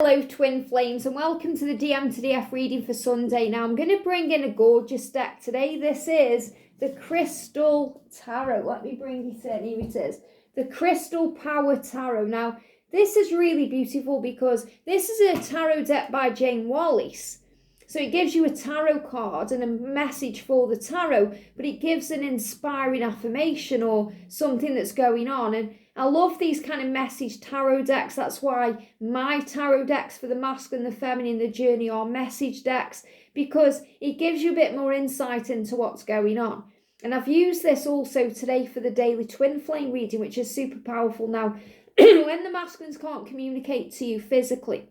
Hello twin flames and welcome to the DM to DF reading for Sunday. Now I'm going to bring in a gorgeous deck today. This is the Crystal Tarot. Let me bring it in. Here it is. The Crystal Power Tarot. Now this is really beautiful because this is a tarot deck by Jane Wallace. So it gives you a tarot card and a message for the tarot, but it gives an inspiring affirmation or something that's going on. And I love these kind of message tarot decks. That's why my tarot decks for the masculine, the feminine, the journey are message decks, because it gives you a bit more insight into what's going on. And I've used this also today for the daily twin flame reading, which is super powerful. Now, when the masculines can't communicate to you physically,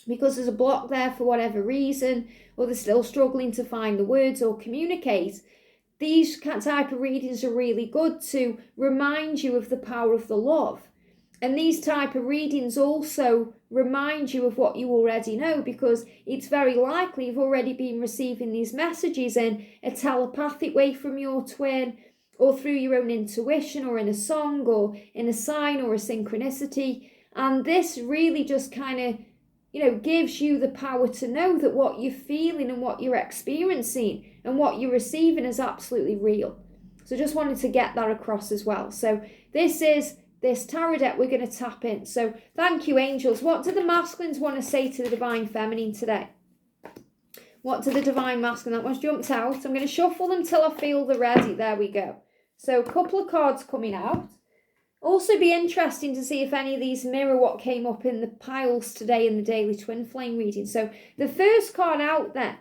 because there's a block there for whatever reason, or they're still struggling to find the words or communicate, these type of readings are really good to remind you of the power of the love. And these type of readings also remind you of what you already know, because it's very likely you've already been receiving these messages in a telepathic way from your twin, or through your own intuition, or in a song, or in a sign, or a synchronicity. And this really just kind of gives you the power to know that what you're feeling and what you're experiencing and what you're receiving is absolutely real. So just wanted to get that across as well. So this is this tarot deck we're going to tap in. So thank you, angels. What do the masculines want to say to the divine feminine today? What do the divine masculine? That one's jumped out. I'm going to shuffle them till I feel they're ready. There we go. So a couple of cards coming out. Also be interesting to see if any of these mirror what came up in the piles today in the daily twin flame reading. So the first card out there,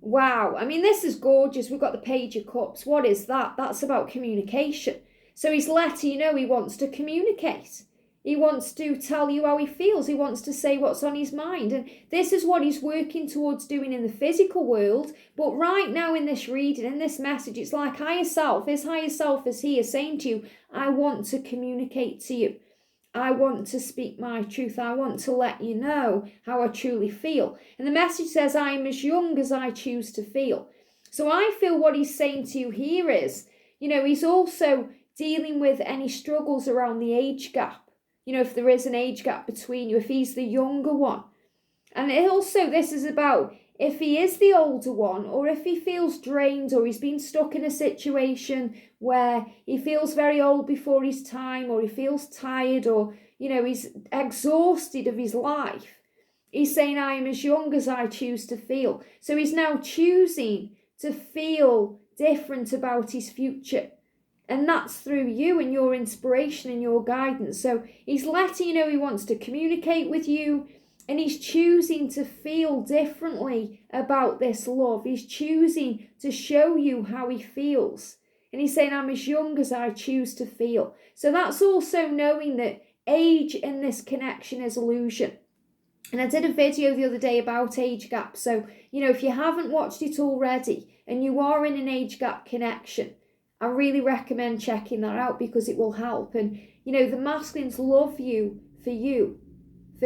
wow, I mean this is gorgeous. We've got the Page of Cups. What is that? That's about communication. So he's letting you know he wants to communicate. He wants to tell you how he feels. He wants to say what's on his mind. And this is what he's working towards doing in the physical world. But right now in this reading, in this message, it's like higher self is here saying to you, I want to communicate to you. I want to speak my truth. I want to let you know how I truly feel. And the message says, I am as young as I choose to feel. So I feel what he's saying to you here is, he's also dealing with any struggles around the age gap. If there is an age gap between you, if he's the younger one. And also this is about if he is the older one, or if he feels drained, or he's been stuck in a situation where he feels very old before his time, or he feels tired, or, he's exhausted of his life. He's saying, I am as young as I choose to feel. So he's now choosing to feel different about his future. And that's through you and your inspiration and your guidance. So he's letting you know he wants to communicate with you, and he's choosing to feel differently about this love. He's choosing to show you how he feels. And he's saying, I'm as young as I choose to feel. So that's also knowing that age in this connection is illusion. And I did a video the other day about age gaps. So, if you haven't watched it already and you are in an age gap connection, I really recommend checking that out, because it will help. And, the masculines love you, for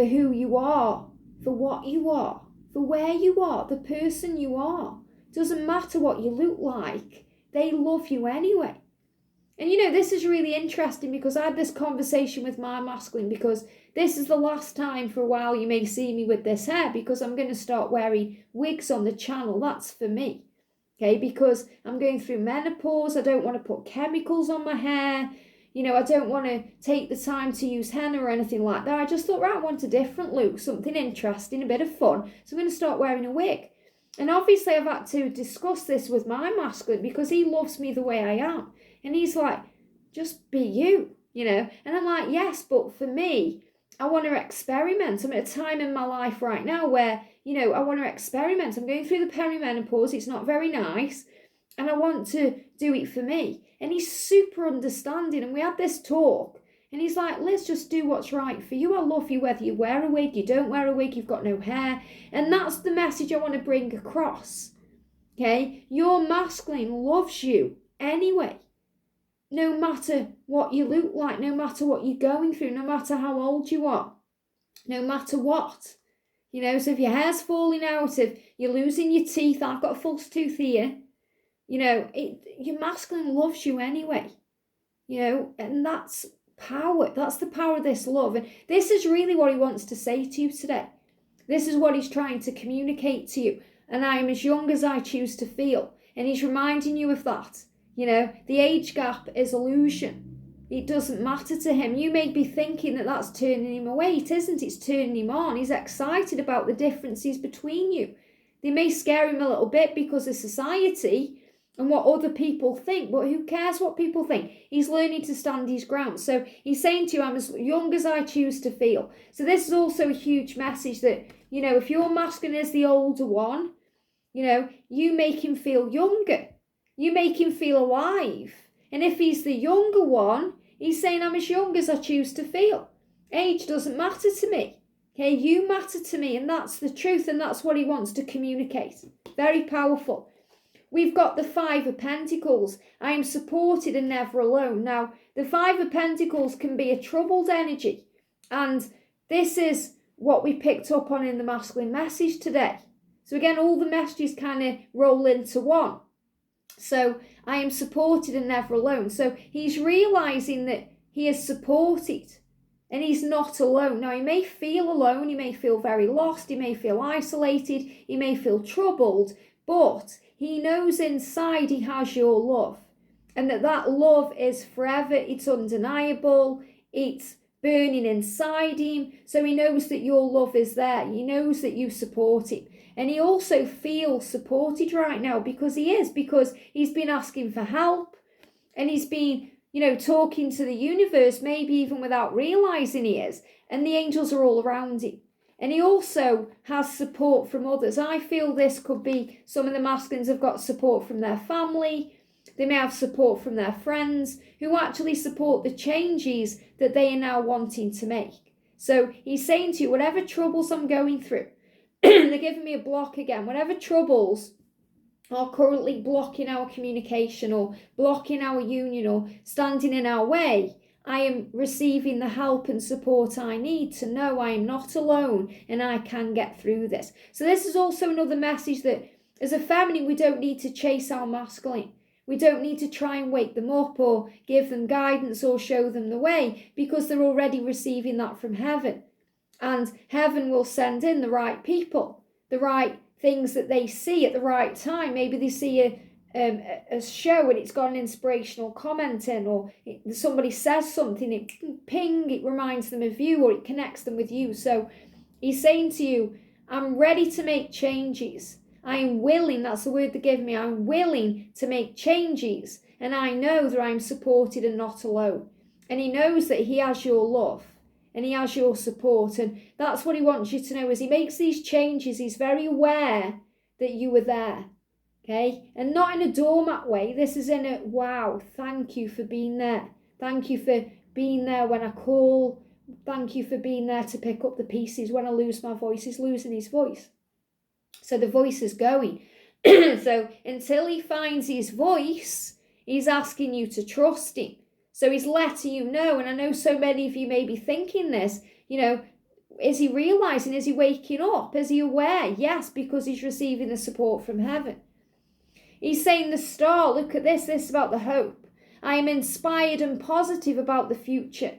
who you are, for what you are, for where you are, the person you are. Doesn't matter what you look like. They love you anyway. And, this is really interesting, because I had this conversation with my masculine, because this is the last time for a while you may see me with this hair, because I'm going to start wearing wigs on the channel. That's for me. Okay, because I'm going through menopause. I don't want to put chemicals on my hair. I don't want to take the time to use henna or anything like that. I just thought, right, I want a different look, something interesting, a bit of fun. So I'm going to start wearing a wig. And obviously I've had to discuss this with my masculine, because he loves me the way I am. And he's like, just be you, And I'm like, yes, but for me, I want to experiment. I'm at a time in my life right now where, I want to experiment. I'm going through the perimenopause. It's not very nice. And I want to do it for me. And he's super understanding. And we had this talk. And he's like, let's just do what's right for you. I love you whether you wear a wig, you don't wear a wig, you've got no hair. And that's the message I want to bring across. Okay? Your masculine loves you anyway. No matter what you look like, no matter what you're going through, no matter how old you are, no matter what. So if your hair's falling out, if you're losing your teeth, I've got a false tooth here, your masculine loves you anyway, and that's power. That's the power of this love. And this is really what he wants to say to you today. This is what he's trying to communicate to you. And I am as young as I choose to feel. And he's reminding you of that. You know, the age gap is illusion. It doesn't matter to him. You may be thinking that that's turning him away. It isn't. It's turning him on. He's excited about the differences between you. They may scare him a little bit because of society and what other people think, but who cares what people think? He's learning to stand his ground. So he's saying to you, I'm as young as I choose to feel. So this is also a huge message that, you know, if your masculine is the older one, you know, you make him feel younger. You make him feel alive. And if he's the younger one, he's saying, I'm as young as I choose to feel. Age doesn't matter to me. Okay, you matter to me, and that's the truth, and that's what he wants to communicate. Very powerful. We've got the Five of Pentacles. I am supported and never alone. Now, the Five of Pentacles can be a troubled energy, and this is what we picked up on in the masculine message today. So again, all the messages kind of roll into one. So I am supported and never alone. So he's realizing that he is supported and he's not alone. Now, he may feel alone. He may feel very lost. He may feel isolated. He may feel troubled. But he knows inside he has your love. And that love is forever. It's undeniable. It's burning inside him. So he knows that your love is there. He knows that you support him. And he also feels supported right now because he's been asking for help. And he's been, you know, talking to the universe, maybe even without realizing he is. And the angels are all around him. And he also has support from others. I feel this could be some of the masculines have got support from their family. They may have support from their friends who actually support the changes that they are now wanting to make. So he's saying to you, whatever troubles I'm going through, they're giving me a block again. Whatever troubles are currently blocking our communication or blocking our union or standing in our way, I am receiving the help and support I need to know I am not alone and I can get through this. So this is also another message that as a feminine, we don't need to chase our masculine. We don't need to try and wake them up or give them guidance or show them the way because they're already receiving that from heaven. And heaven will send in the right people, the right things that they see at the right time. Maybe they see a show and it's got an inspirational comment in, or somebody says something, it reminds them of you, or it connects them with you. So he's saying to you, I'm ready to make changes. I am willing, that's the word they give me, I'm willing to make changes. And I know that I'm supported and not alone. And he knows that he has your love. And he has your support. And that's what he wants you to know. As he makes these changes, he's very aware that you were there. Okay? And not in a doormat way. This is in a, wow, thank you for being there. Thank you for being there when I call. Thank you for being there to pick up the pieces. When I lose my voice, he's losing his voice. So the voice is going. So until he finds his voice, he's asking you to trust him. So he's letting you know, and I know so many of you may be thinking this, you know, is he realising, is he waking up? Is he aware? Yes, because he's receiving the support from heaven. He's saying the star, look at this is about the hope. I am inspired and positive about the future.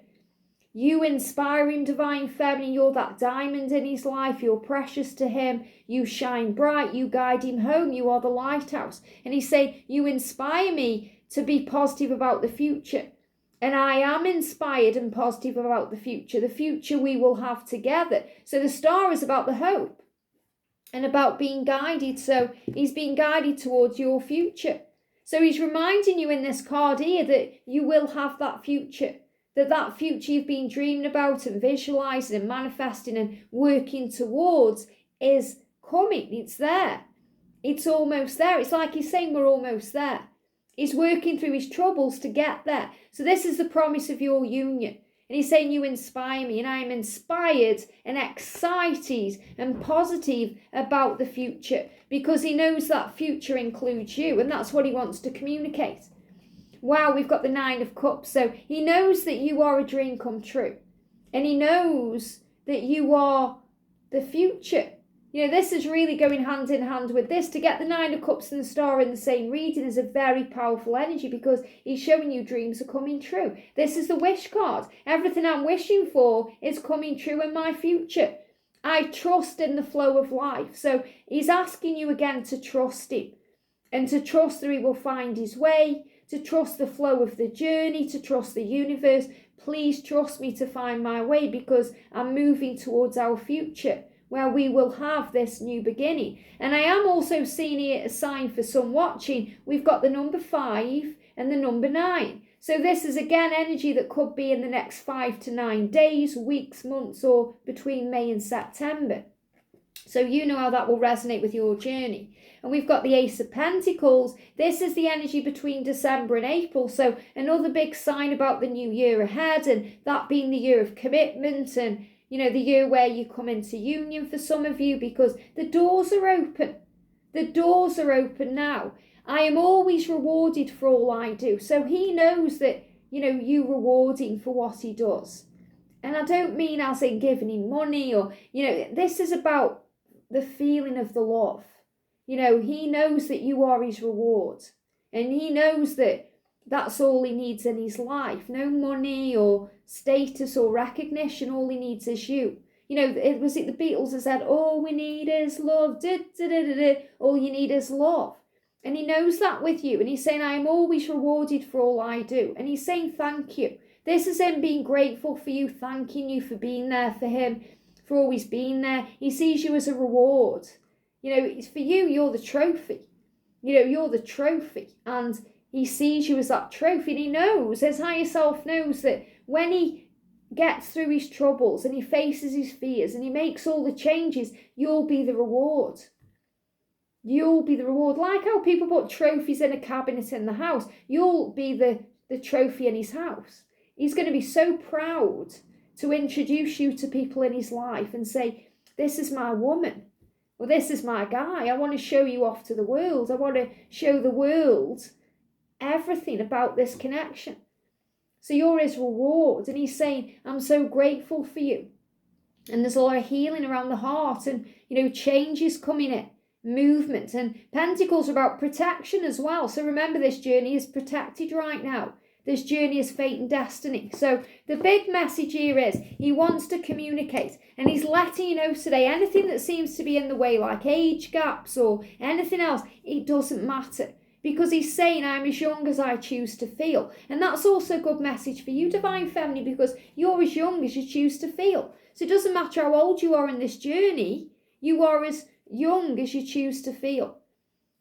You inspire him, divine feminine, you're that diamond in his life, you're precious to him, you shine bright, you guide him home, you are the lighthouse. And he's saying, you inspire me to be positive about the future. And I am inspired and positive about the future we will have together. So the star is about the hope and about being guided. So he's being guided towards your future. So he's reminding you in this card here that you will have that future. That future you've been dreaming about and visualising and manifesting and working towards is coming. It's there. It's almost there. It's like he's saying we're almost there. He's working through his troubles to get there. So this is the promise of your union. And he's saying you inspire me, and I am inspired and excited and positive about the future because he knows that future includes you, and that's what he wants to communicate. Wow, we've got the 9 of Cups. So he knows that you are a dream come true, and he knows that you are the future. You know, this is really going hand in hand with this. To get the Nine of Cups and the Star in the same reading is a very powerful energy, because he's showing you dreams are coming true. This is the wish card. Everything I'm wishing for is coming true in my future. I trust in the flow of life. So he's asking you again to trust him, and to trust that he will find his way, to trust the flow of the journey, to trust the universe. Please trust me to find my way, because I'm moving towards our future, where we will have this new beginning. And I am also seeing here a sign for some watching. We've got the number 5 and the number 9. So this is again energy that could be in the next 5 to 9 days, weeks, months, or between May and September. So you know how that will resonate with your journey. And we've got the Ace of Pentacles. This is the energy between December and April. So another big sign about the new year ahead, and that being the year of commitment, and you know, the year where you come into union for some of you, because the doors are open. The doors are open now. I am always rewarded for all I do. So he knows that, you know, you reward him for what he does. And I don't mean as in giving him money, or, you know, this is about the feeling of the love. You know, he knows that you are his reward. And he knows that that's all he needs in his life. No money or status or recognition. All he needs is you. You know, it was the Beatles that said, all we need is love. All you need is love. And he knows that with you. And he's saying, I am always rewarded for all I do. And he's saying, thank you. This is him being grateful for you, thanking you for being there for him, for always being there. He sees you as a reward. You know, it's for you, you're the trophy. You know, you're the trophy. And he sees you as that trophy. And he knows, his higher self knows that when he gets through his troubles and he faces his fears and he makes all the changes, you'll be the reward. You'll be the reward. Like how people put trophies in a cabinet in the house. You'll be the trophy in his house. He's going to be so proud to introduce you to people in his life and say, this is my woman. Or this is my guy. I want to show you off to the world. I want to show the world everything about this connection. So you're his reward. And he's saying, I'm so grateful for you. And there's a lot of healing around the heart, and, you know, change is coming in. Movement. And Pentacles are about protection as well. So remember, this journey is protected right now. This journey is fate and destiny. So the big message here is he wants to communicate, and he's letting you know today, anything that seems to be in the way, like age gaps or anything else, it doesn't matter, because he's saying, I'm as young as I choose to feel. And that's also a good message for you, Divine Feminine, because you're as young as you choose to feel. So it doesn't matter how old you are in this journey, you are as young as you choose to feel.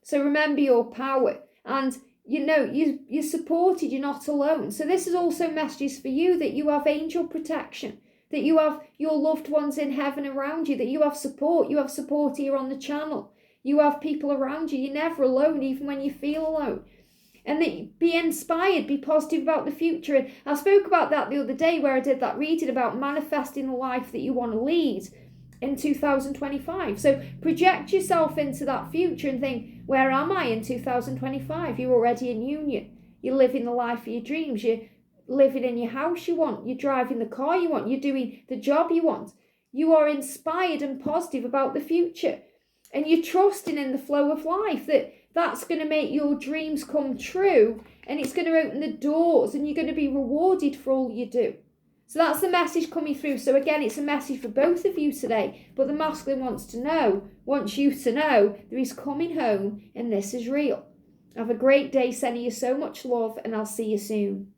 So remember your power, and you know you're supported, you're not alone. So this is also messages for you, that you have angel protection, that you have your loved ones in heaven around you, that you have support here on the channel, you have people around you, you're never alone even when you feel alone. And that be inspired, be positive about the future. And I spoke about that the other day where I did that reading about manifesting the life that you want to lead in 2025. So project yourself into that future and think, where am I in 2025? You're already in union. You're living the life of your dreams. You're living in your house you want. You're driving the car you want. You're doing the job you want. You are inspired and positive about the future. And you're trusting in the flow of life, that's going to make your dreams come true. And it's going to open the doors, and you're going to be rewarded for all you do. So that's the message coming through. So again, it's a message for both of you today. But the masculine wants you to know that he's coming home and this is real. Have a great day, sending you so much love, and I'll see you soon.